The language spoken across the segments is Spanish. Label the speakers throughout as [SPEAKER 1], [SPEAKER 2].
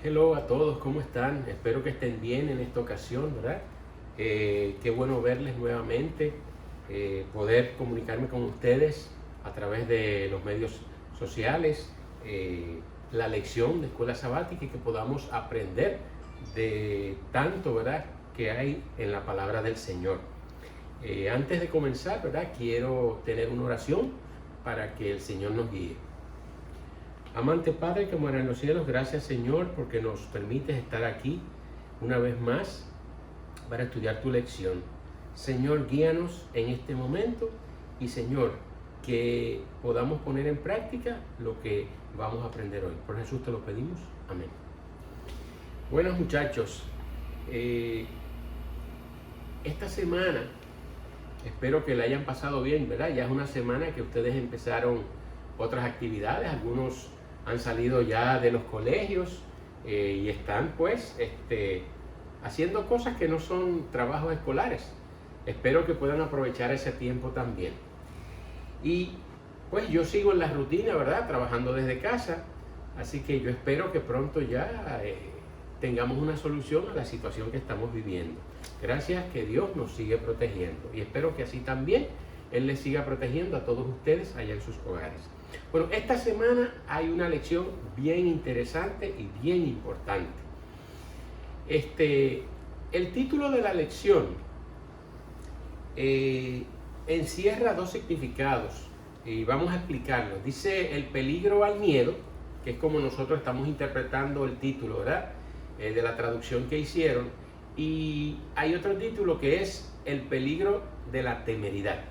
[SPEAKER 1] Hello a todos, ¿cómo están? Espero que estén bien en esta ocasión, ¿verdad? Qué bueno verles nuevamente, poder comunicarme con ustedes a través de los medios sociales, la lección de escuela sabática y que podamos aprender de tanto, ¿verdad?, que hay en la palabra del Señor. Antes de comenzar, ¿verdad?, quiero tener una oración para que el Señor nos guíe. Amante Padre que mora en los cielos, gracias Señor porque nos permites estar aquí una vez más para estudiar tu lección. Señor, guíanos en este momento y Señor, que podamos poner en práctica lo que vamos a aprender hoy. Por Jesús te lo pedimos. Amén. Buenos muchachos, esta semana espero que la hayan pasado bien, ¿verdad? Ya es una semana que ustedes empezaron otras actividades, algunos han salido ya de los colegios y están pues haciendo cosas que no son trabajos escolares. Espero que puedan aprovechar ese tiempo también. Y pues yo sigo en la rutina, ¿verdad? Trabajando desde casa, así que yo espero que pronto ya tengamos una solución a la situación que estamos viviendo. Gracias que Dios nos sigue protegiendo y espero que así también Él les siga protegiendo a todos ustedes allá en sus hogares. Bueno, esta semana hay una lección bien interesante y bien importante. El título de la lección encierra dos significados y vamos a explicarlos. Dice el peligro al miedo, que es como nosotros estamos interpretando el título, ¿verdad? De la traducción que hicieron. Y hay otro título que es el peligro de la temeridad.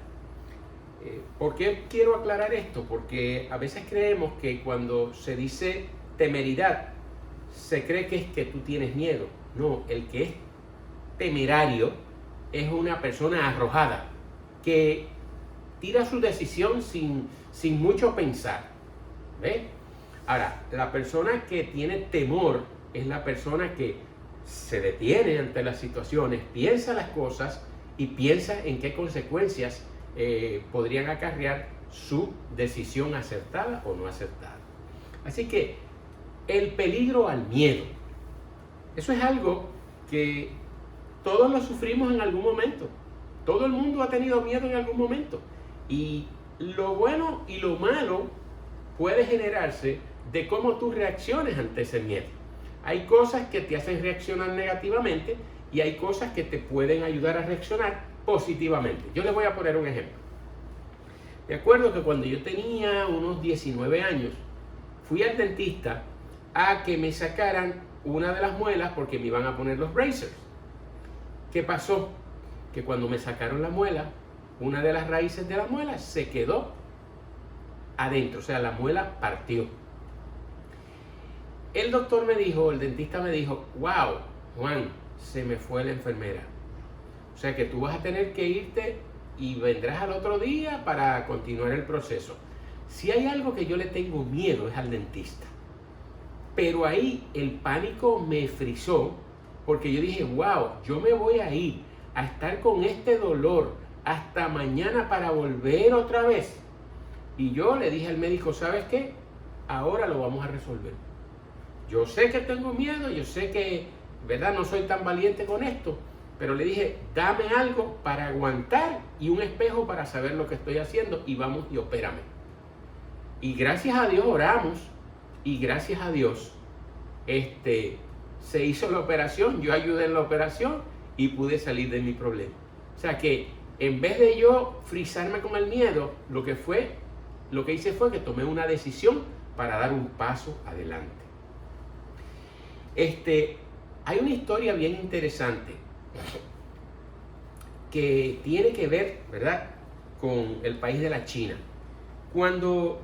[SPEAKER 1] ¿Por qué quiero aclarar esto? Porque a veces creemos que cuando se dice temeridad, se cree que es que tú tienes miedo. No, el que es temerario es una persona arrojada, que tira su decisión sin mucho pensar. ¿Ves? Ahora, la persona que tiene temor es la persona que se detiene ante las situaciones, piensa las cosas y piensa en qué consecuencias podrían acarrear su decisión acertada o no acertada. Así que el peligro al miedo, eso es algo que todos lo sufrimos en algún momento. Todo el mundo ha tenido miedo en algún momento. Y lo bueno y lo malo puede generarse de cómo tú reacciones ante ese miedo. Hay cosas que te hacen reaccionar negativamente y hay cosas que te pueden ayudar a reaccionar positivamente. Yo les voy a poner un ejemplo. Me acuerdo que cuando yo tenía unos 19 años, fui al dentista a que me sacaran una de las muelas porque me iban a poner los braces. ¿Qué pasó? Que cuando me sacaron la muela, una de las raíces de la muela se quedó adentro, o sea, la muela partió. El doctor me dijo, el dentista me dijo, wow, Juan, se me fue la enfermera. O sea que tú vas a tener que irte y vendrás al otro día para continuar el proceso. Si hay algo que yo le tengo miedo es al dentista. Pero ahí el pánico me frizó porque yo dije, wow, yo me voy a ir a estar con este dolor hasta mañana para volver otra vez. Y yo le dije al médico, ¿sabes qué? Ahora lo vamos a resolver. Yo sé que tengo miedo, yo sé que, ¿verdad? No soy tan valiente con esto, pero le dije, dame algo para aguantar y un espejo para saber lo que estoy haciendo y vamos y opérame. Y gracias a Dios oramos y gracias a Dios se hizo la operación, yo ayudé en la operación y pude salir de mi problema. O sea que en vez de yo frizarme con el miedo, lo que hice fue que tomé una decisión para dar un paso adelante. Hay una historia bien interesante que tiene que ver, ¿verdad?, con el país de la China. Cuando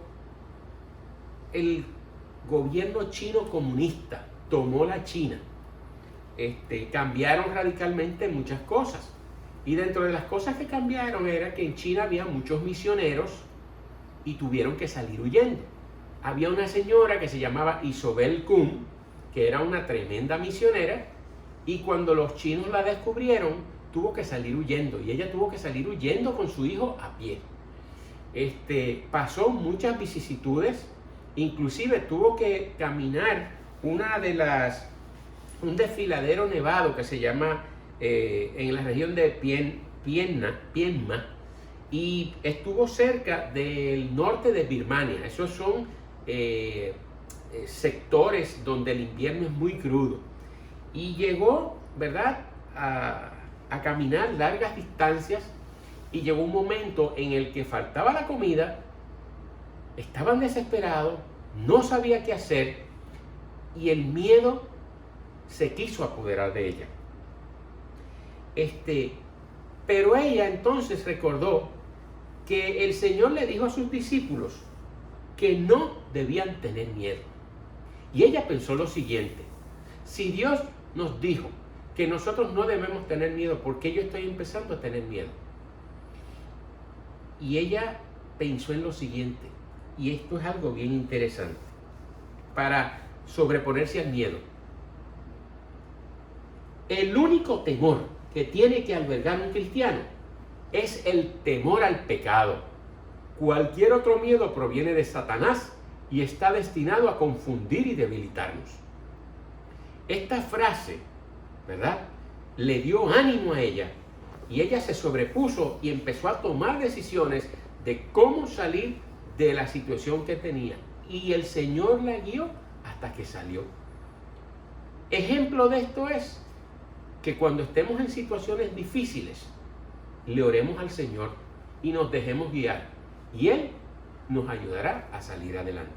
[SPEAKER 1] el gobierno chino comunista tomó la China, cambiaron radicalmente muchas cosas. Y dentro de las cosas que cambiaron era que en China había muchos misioneros y tuvieron que salir huyendo. Había una señora que se llamaba Isobel Kuhn, que era una tremenda misionera, y cuando los chinos la descubrieron, tuvo que salir huyendo, y ella tuvo que salir huyendo con su hijo a pie. Pasó muchas vicisitudes, inclusive tuvo que caminar un desfiladero nevado que se llama en la región de Pienma, y estuvo cerca del norte de Birmania. Esos son sectores donde el invierno es muy crudo. Y llegó, ¿verdad?, a caminar largas distancias, y llegó un momento en el que faltaba la comida, estaban desesperados, no sabía qué hacer, y el miedo se quiso apoderar de ella. Pero ella entonces recordó que el Señor le dijo a sus discípulos que no debían tener miedo. Y ella pensó lo siguiente: si Dios nos dijo que nosotros no debemos tener miedo, ¿por qué yo estoy empezando a tener miedo? Y ella pensó en lo siguiente, y esto es algo bien interesante para sobreponerse al miedo. El único temor que tiene que albergar un cristiano es el temor al pecado. Cualquier otro miedo proviene de Satanás y está destinado a confundir y debilitarnos. Esta frase, ¿verdad?, le dio ánimo a ella, y ella se sobrepuso y empezó a tomar decisiones de cómo salir de la situación que tenía. Y el Señor la guió hasta que salió. Ejemplo de esto es que cuando estemos en situaciones difíciles, le oremos al Señor y nos dejemos guiar, y Él nos ayudará a salir adelante.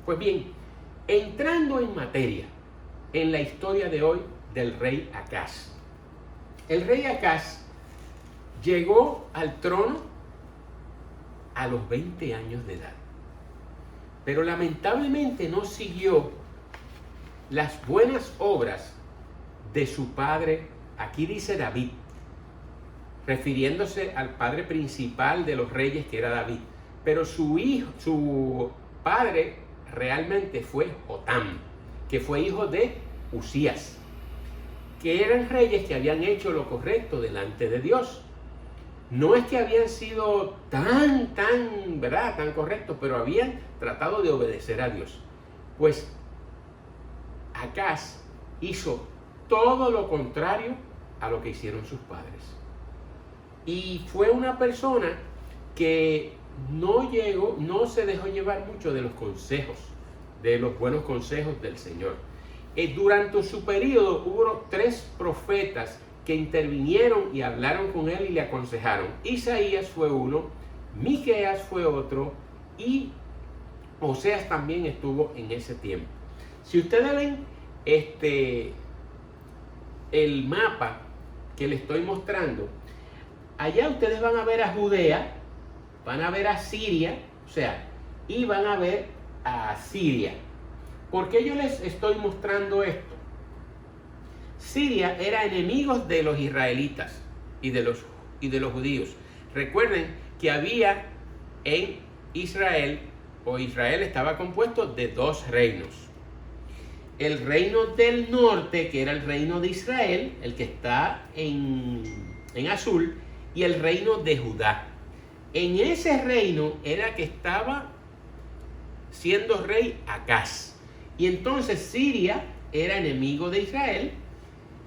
[SPEAKER 1] Pues bien, entrando en materia, en la historia de hoy del rey Acaz. El rey Acaz llegó al trono a los 20 años de edad, pero lamentablemente no siguió las buenas obras de su padre. Aquí dice David, refiriéndose al padre principal de los reyes, que era David, pero su padre realmente fue Jotam, que fue hijo de Usías, que eran reyes que habían hecho lo correcto delante de Dios. No es que habían sido tan correctos, pero habían tratado de obedecer a Dios. Pues Acaz hizo todo lo contrario a lo que hicieron sus padres. Y fue una persona que no se dejó llevar mucho de los consejos, de los buenos consejos del Señor. Durante su periodo hubo 3 profetas que intervinieron y hablaron con él y le aconsejaron. Isaías fue uno, Miqueas fue otro, y Oseas también estuvo en ese tiempo. Si ustedes ven el mapa que les estoy mostrando, allá ustedes van a ver a Judea, van a ver a Siria, y van a ver a Siria. ¿Por qué yo les estoy mostrando esto? Siria era enemigos de los israelitas y de los judíos. Recuerden que había en Israel estaba compuesto de 2 reinos. El reino del norte, que era el reino de Israel, el que está en azul, y el reino de Judá. En ese reino era que estaba siendo rey Acaz. Y entonces Siria era enemigo de Israel,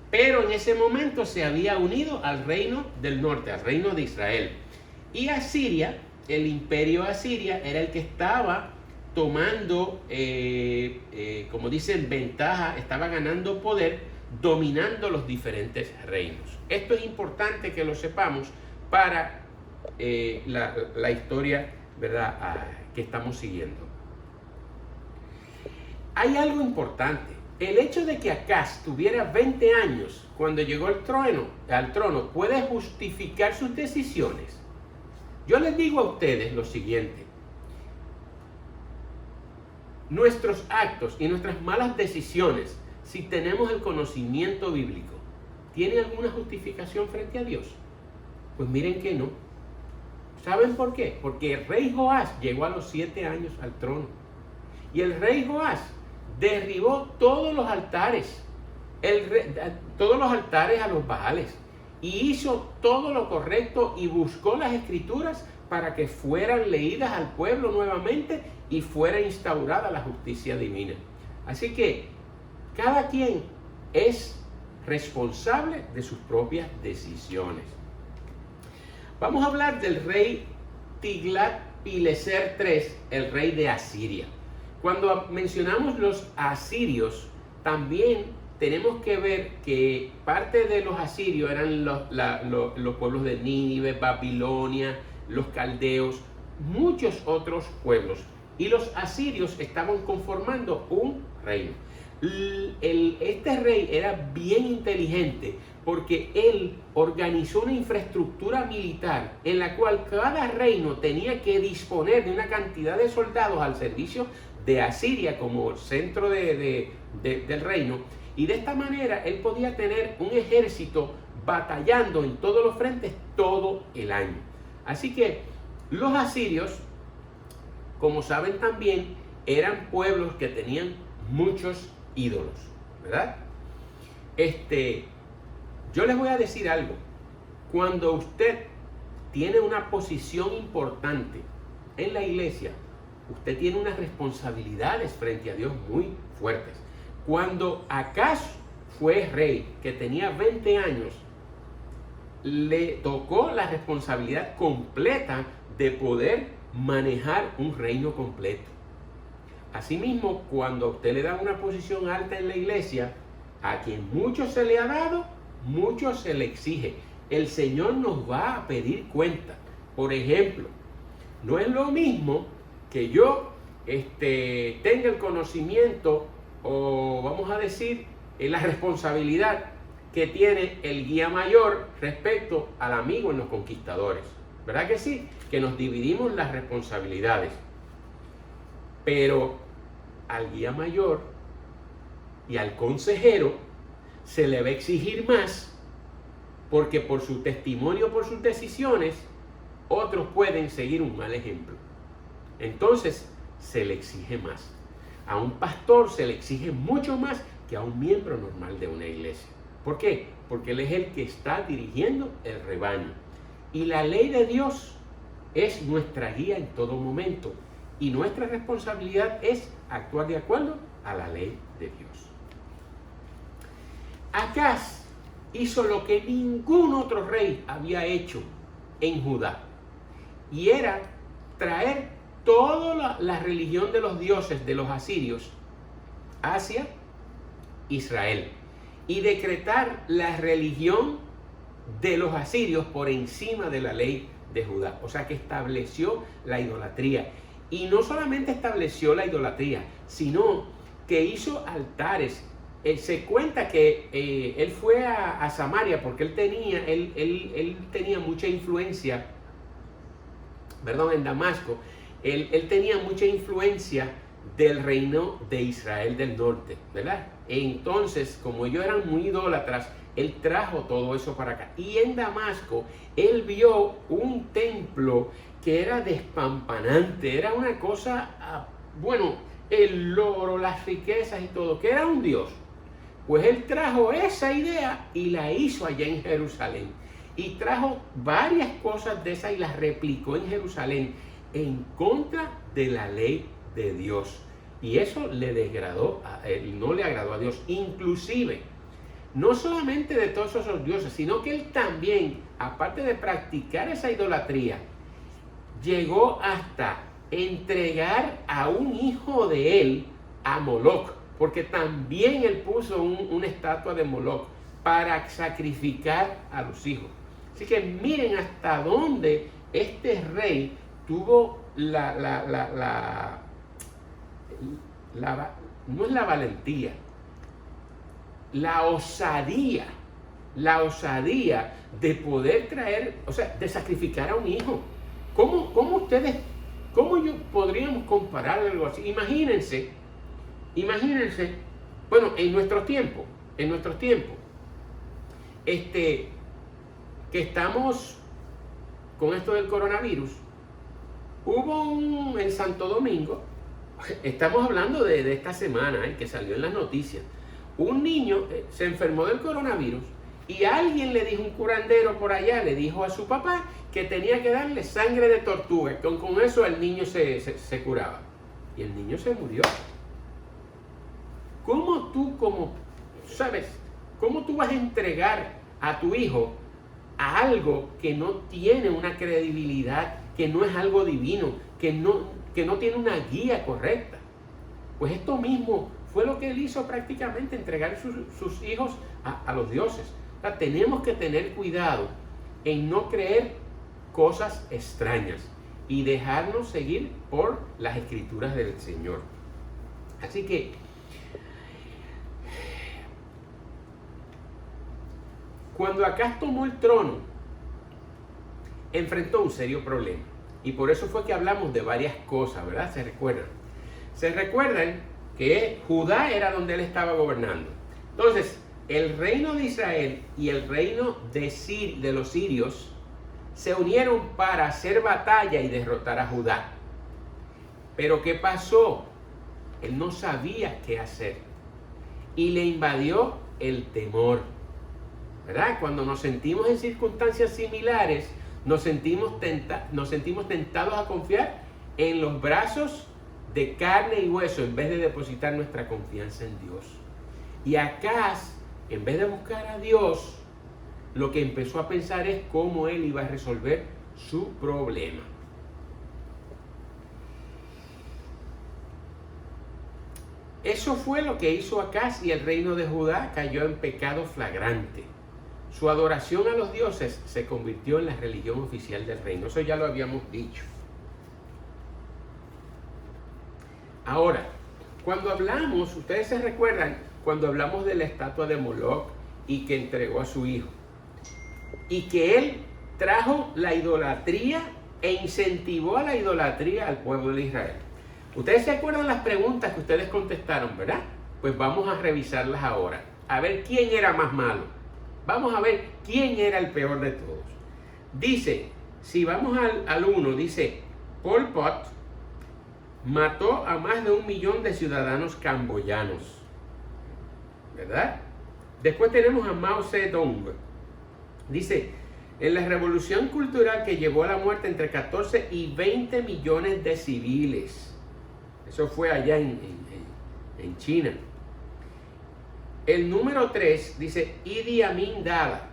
[SPEAKER 1] pero en ese momento se había unido al reino del norte, al reino de Israel. Y Asiria, el imperio asiria, era el que estaba tomando, como dicen, ventaja, estaba ganando poder, dominando los diferentes reinos. Esto es importante que lo sepamos para la historia, ¿verdad?, que estamos siguiendo. Hay algo importante. El hecho de que Acaz tuviera 20 años cuando llegó al trono puede justificar sus decisiones. Yo les digo a ustedes lo siguiente: nuestros actos y nuestras malas decisiones, si tenemos el conocimiento bíblico, ¿tiene alguna justificación frente a Dios? Pues miren que no. ¿Saben por qué? Porque el rey Joás llegó a los 7 años al trono. Y el rey Joás derribó todos los altares, a los Baales, y hizo todo lo correcto y buscó las escrituras para que fueran leídas al pueblo nuevamente y fuera instaurada la justicia divina. Así que Cada quien es responsable de sus propias decisiones. Vamos a hablar del rey Tiglat-Pileser III, el rey de Asiria. Cuando mencionamos los asirios, también tenemos que ver que parte de los asirios eran los pueblos de Nínive, Babilonia, los caldeos, muchos otros pueblos. Y los asirios estaban conformando un reino. Este rey era bien inteligente porque él organizó una infraestructura militar en la cual cada reino tenía que disponer de una cantidad de soldados al servicio de Asiria como centro del reino, y de esta manera él podía tener un ejército batallando en todos los frentes todo el año. Así que los asirios, como saben también, eran pueblos que tenían muchos ídolos, ¿verdad? Yo les voy a decir algo. Cuando usted tiene una posición importante en la iglesia, usted tiene unas responsabilidades frente a Dios muy fuertes. Cuando Acaz fue rey, que tenía 20 años, le tocó la responsabilidad completa de poder manejar un reino completo. Asimismo, cuando a usted le da una posición alta en la iglesia, a quien mucho se le ha dado, mucho se le exige. El Señor nos va a pedir cuenta. Por ejemplo, no es lo mismo que yo tenga el conocimiento, o vamos a decir, la responsabilidad que tiene el guía mayor respecto al amigo en los conquistadores. ¿Verdad que sí? Que nos dividimos las responsabilidades. Pero al guía mayor y al consejero se le va a exigir más, porque por su testimonio, por sus decisiones, otros pueden seguir un mal ejemplo. Entonces se le exige más. A un pastor se le exige mucho más que a un miembro normal de una iglesia. ¿Por qué? Porque él es el que está dirigiendo el rebaño. Y la ley de Dios es nuestra guía en todo momento. Y nuestra responsabilidad es actuar de acuerdo a la ley de Dios. Acaz hizo lo que ningún otro rey había hecho en Judá. Y era traer toda la religión de los dioses de los asirios hacia Israel. Y decretar la religión de los asirios por encima de la ley de Judá. O sea que estableció la idolatría. Y no solamente estableció la idolatría, sino que hizo altares. Se cuenta que él fue a Samaria porque él tenía mucha influencia, en Damasco. Él tenía mucha influencia del reino de Israel del norte, ¿verdad? Entonces, como ellos eran muy idólatras, él trajo todo eso para acá. Y en Damasco, él vio un templo que era despampanante, era una cosa, el oro, las riquezas y todo, que era un dios. Pues él trajo esa idea y la hizo allá en Jerusalén. Y trajo varias cosas de esas y las replicó en Jerusalén en contra de la ley de Dios. Y eso no le agradó a Dios. Inclusive, no solamente de todos esos dioses, sino que él también, aparte de practicar esa idolatría, llegó hasta entregar a un hijo de él a Moloch, porque también él puso una estatua de Moloch para sacrificar a los hijos. Así que miren hasta dónde este rey tuvo no es la valentía, la osadía de poder traer, de sacrificar a un hijo. ¿Cómo podríamos comparar algo así? Imagínense, en nuestros tiempos, que estamos con esto del coronavirus, hubo en Santo Domingo, estamos hablando de esta semana, que salió en las noticias, un niño se enfermó del coronavirus y alguien le dijo, un curandero por allá, le dijo a su papá que tenía que darle sangre de tortuga, con eso el niño se curaba. Y el niño se murió. ¿Cómo tú como, ¿sabes? ¿Cómo tú vas a entregar a tu hijo a algo que no tiene una credibilidad, que no es algo divino, que no tiene una guía correcta? Pues esto mismo fue lo que él hizo prácticamente, entregar sus hijos a los dioses. O sea, tenemos que tener cuidado en no creer cosas extrañas y dejarnos seguir por las escrituras del Señor. Así que cuando Acaz tomó el trono, enfrentó un serio problema. Y por eso fue que hablamos de varias cosas, ¿verdad? ¿Se recuerdan? Se recuerdan que Judá era donde él estaba gobernando. Entonces, el reino de Israel y el reino de los sirios se unieron para hacer batalla y derrotar a Judá. Pero ¿qué pasó? Él no sabía qué hacer. Y le invadió el temor. ¿Verdad? Cuando nos sentimos en circunstancias similares, nos sentimos tentados a confiar en los brazos de carne y hueso en vez de depositar nuestra confianza en Dios. Y Acaz, en vez de buscar a Dios, lo que empezó a pensar es cómo él iba a resolver su problema. Eso fue lo que hizo Acaz, y el reino de Judá cayó en pecado flagrante. Su adoración a los dioses se convirtió en la religión oficial del reino. Eso ya lo habíamos dicho. Ahora, cuando hablamos, ustedes se recuerdan, cuando hablamos de la estatua de Moloch y que entregó a su hijo, y que él trajo la idolatría e incentivó a la idolatría al pueblo de Israel. Ustedes se acuerdan las preguntas que ustedes contestaron, ¿verdad? Pues vamos a revisarlas ahora, a ver quién era más malo. Vamos a ver quién era el peor de todos. Dice, si vamos al 1, dice, Pol Pot mató a más de 1 millón de ciudadanos camboyanos, ¿verdad? Después tenemos a Mao Zedong. Dice, en la revolución cultural que llevó a la muerte entre 14 y 20 millones de civiles. Eso fue allá en China. El número 3 dice Idi Amin Dada.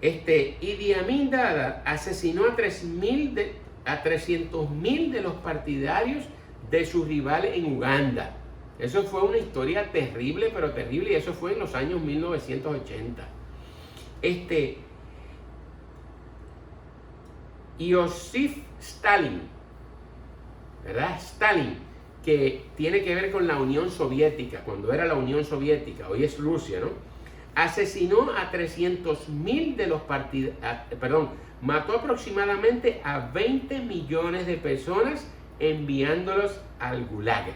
[SPEAKER 1] Idi Amin Dada asesinó a 300.000 de los partidarios de sus rivales en Uganda. Eso fue una historia terrible, pero terrible, y eso fue en los años 1980. Iosif Stalin, ¿verdad? Stalin, que tiene que ver con la Unión Soviética, cuando era la Unión Soviética, hoy es Rusia, ¿no? Asesinó a 300.000 de los mató aproximadamente a 20 millones de personas enviándolos al Gulag.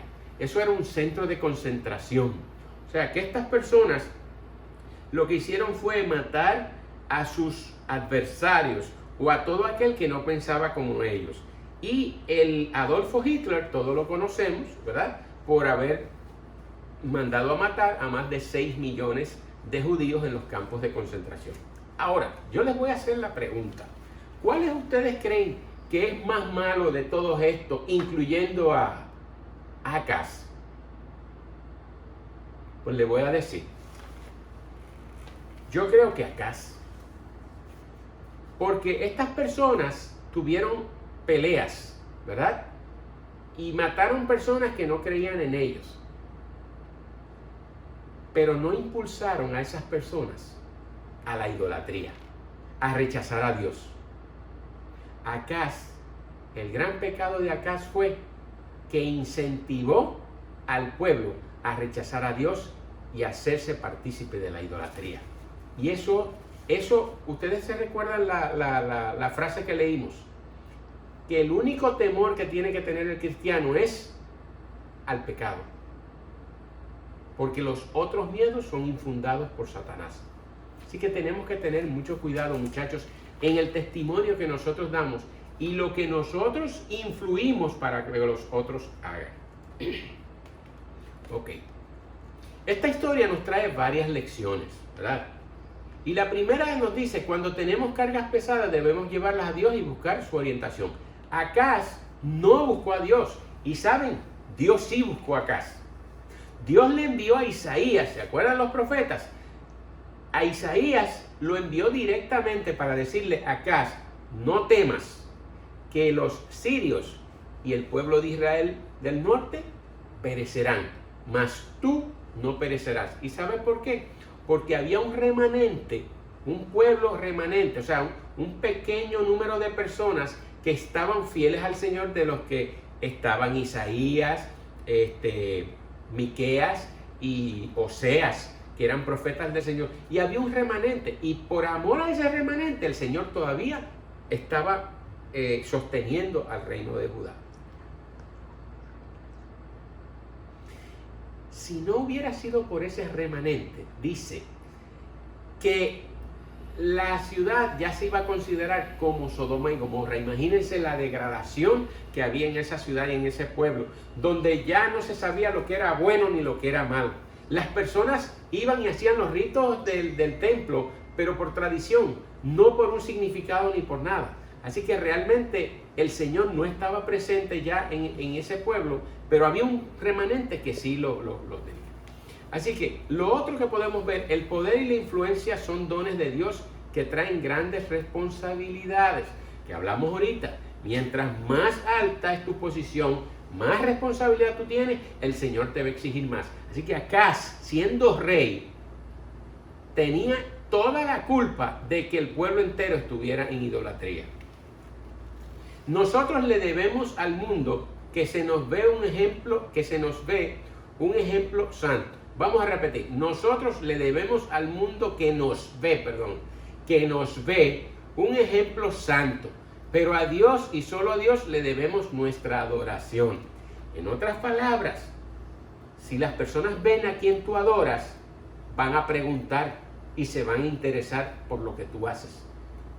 [SPEAKER 1] Eso era un centro de concentración. O sea, que estas personas lo que hicieron fue matar a sus adversarios o a todo aquel que no pensaba como ellos. Y el Adolfo Hitler, todos lo conocemos, ¿verdad? Por haber mandado a matar a más de 6 millones de judíos en los campos de concentración. Ahora, yo les voy a hacer la pregunta. ¿Cuáles ustedes creen que es más malo de todo esto, incluyendo a Acaz? Pues le voy a decir. Yo creo que Acaz. Porque estas personas tuvieron peleas, ¿verdad? Y mataron personas que no creían en ellos. Pero no impulsaron a esas personas a la idolatría, a rechazar a Dios. Acaz, el gran pecado de Acaz fue que incentivó al pueblo a rechazar a Dios y a hacerse partícipe de la idolatría. Y eso ustedes se recuerdan la frase que leímos, que el único temor que tiene que tener el cristiano es al pecado, porque los otros miedos son infundados por Satanás. Así que tenemos que tener mucho cuidado, muchachos, en el testimonio que nosotros damos y lo que nosotros influimos para que los otros hagan. Ok. Esta historia nos trae varias lecciones, ¿verdad? Y la primera nos dice, cuando tenemos cargas pesadas debemos llevarlas a Dios y buscar su orientación. Acaz no buscó a Dios. Y saben, Dios sí buscó a Acaz. Dios le envió a Isaías, ¿se acuerdan los profetas? A Isaías lo envió directamente para decirle a Acaz, no temas que los sirios y el pueblo de Israel del norte perecerán, mas tú no perecerás. ¿Y sabes por qué? Porque había un remanente, un pueblo remanente, o sea, un pequeño número de personas que estaban fieles al Señor, de los que estaban Isaías, Miqueas y Oseas, que eran profetas del Señor. Y había un remanente, y por amor a ese remanente el Señor todavía estaba sosteniendo al reino de Judá. Si no hubiera sido por ese remanente, dice que la ciudad ya se iba a considerar como Sodoma y Gomorra. Imagínense la degradación que había en esa ciudad y en ese pueblo, donde ya no se sabía lo que era bueno ni lo que era malo. Las personas iban y hacían los ritos del templo, pero por tradición, no por un significado ni por nada. Así que realmente el Señor no estaba presente ya en ese pueblo, pero había un remanente que sí lo tenía. Así que lo otro que podemos ver, el poder y la influencia son dones de Dios que traen grandes responsabilidades, que hablamos ahorita. Mientras más alta es tu posición, más responsabilidad tú tienes, el Señor te va a exigir más. Así que Acaz, siendo rey, tenía toda la culpa de que el pueblo entero estuviera en idolatría. Nosotros le debemos al mundo que se nos ve un ejemplo santo. Vamos a repetir, nosotros le debemos al mundo que nos ve un ejemplo santo, pero a Dios y solo a Dios le debemos nuestra adoración. En otras palabras, si las personas ven a quien tú adoras, van a preguntar y se van a interesar por lo que tú haces.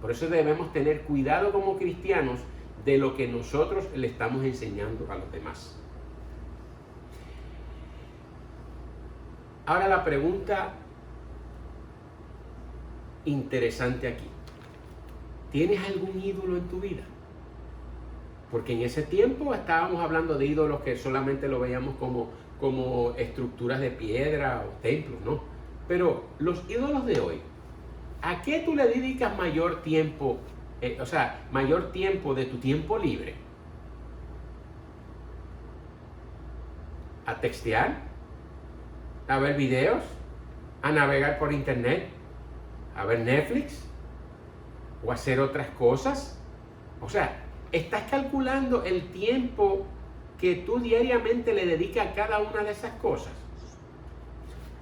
[SPEAKER 1] Por eso debemos tener cuidado como cristianos de lo que nosotros le estamos enseñando a los demás. Ahora la pregunta interesante aquí. ¿Tienes algún ídolo en tu vida? Porque en ese tiempo estábamos hablando de ídolos que solamente lo veíamos como estructuras de piedra o templos, ¿no? Pero los ídolos de hoy, ¿a qué tú le dedicas mayor tiempo? Mayor tiempo de tu tiempo libre. ¿A textear? ¿A ver videos? ¿A navegar por internet? ¿A ver Netflix? ¿O hacer otras cosas? O sea, estás calculando el tiempo que tú diariamente le dedicas a cada una de esas cosas.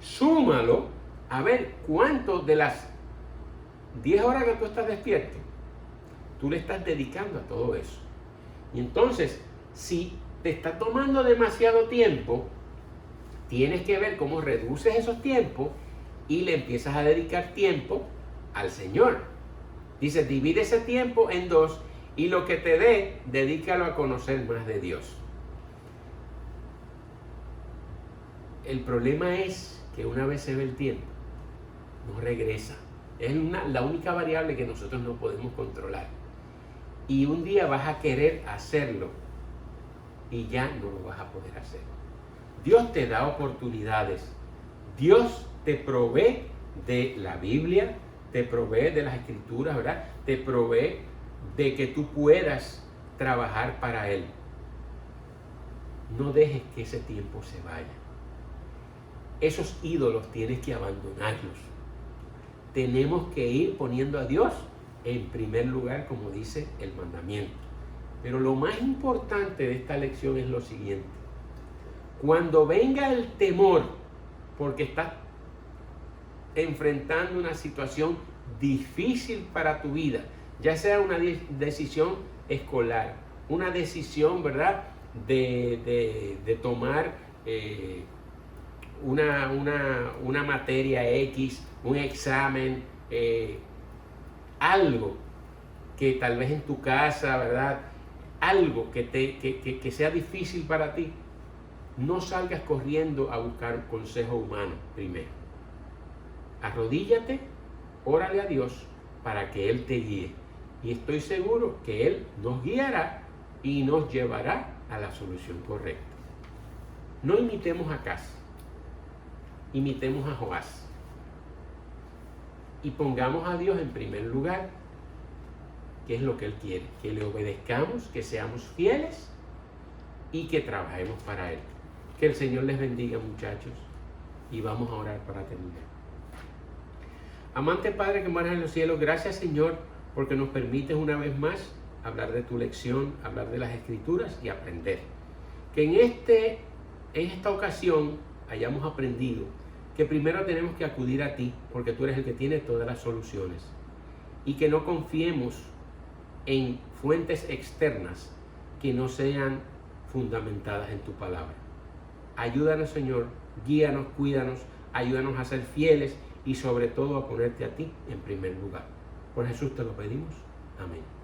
[SPEAKER 1] Súmalo a ver cuánto de las 10 horas que tú estás despierto tú le estás dedicando a todo eso. Y entonces, si te está tomando demasiado tiempo, tienes que ver cómo reduces esos tiempos y le empiezas a dedicar tiempo al Señor. Dice, divide ese tiempo en dos y lo que te dé, dedícalo a conocer más de Dios. El problema es que una vez se ve el tiempo, no regresa. Es la única variable que nosotros no podemos controlar. Y un día vas a querer hacerlo y ya no lo vas a poder hacer. Dios te da oportunidades. Dios te provee de la Biblia, te provee de las Escrituras, ¿verdad? Te provee de que tú puedas trabajar para Él. No dejes que ese tiempo se vaya. Esos ídolos tienes que abandonarlos. Tenemos que ir poniendo a Dios en primer lugar, como dice el mandamiento. Pero lo más importante de esta lección es lo siguiente. Cuando venga el temor, porque estás enfrentando una situación difícil para tu vida, ya sea una decisión escolar, una decisión, ¿verdad?, de tomar una materia X, un examen, algo que tal vez en tu casa, ¿verdad?, algo que sea difícil para ti, no salgas corriendo a buscar consejo humano primero. Arrodíllate, órale a Dios para que Él te guíe. Y estoy seguro que Él nos guiará y nos llevará a la solución correcta. No imitemos a Acaz. imitemos a Joás y pongamos a Dios en primer lugar, que es lo que Él quiere, que le obedezcamos, que seamos fieles y que trabajemos para Él. Que el Señor les bendiga, muchachos, y vamos a orar para terminar. Amante Padre que moras en los cielos, gracias, Señor, porque nos permites una vez más hablar de tu lección, hablar de las Escrituras y aprender. Que en esta ocasión hayamos aprendido que primero tenemos que acudir a ti, porque tú eres el que tiene todas las soluciones, y que no confiemos en fuentes externas que no sean fundamentadas en tu palabra. Ayúdanos, Señor, guíanos, cuídanos, ayúdanos a ser fieles y sobre todo a ponerte a ti en primer lugar. Por Jesús te lo pedimos. Amén.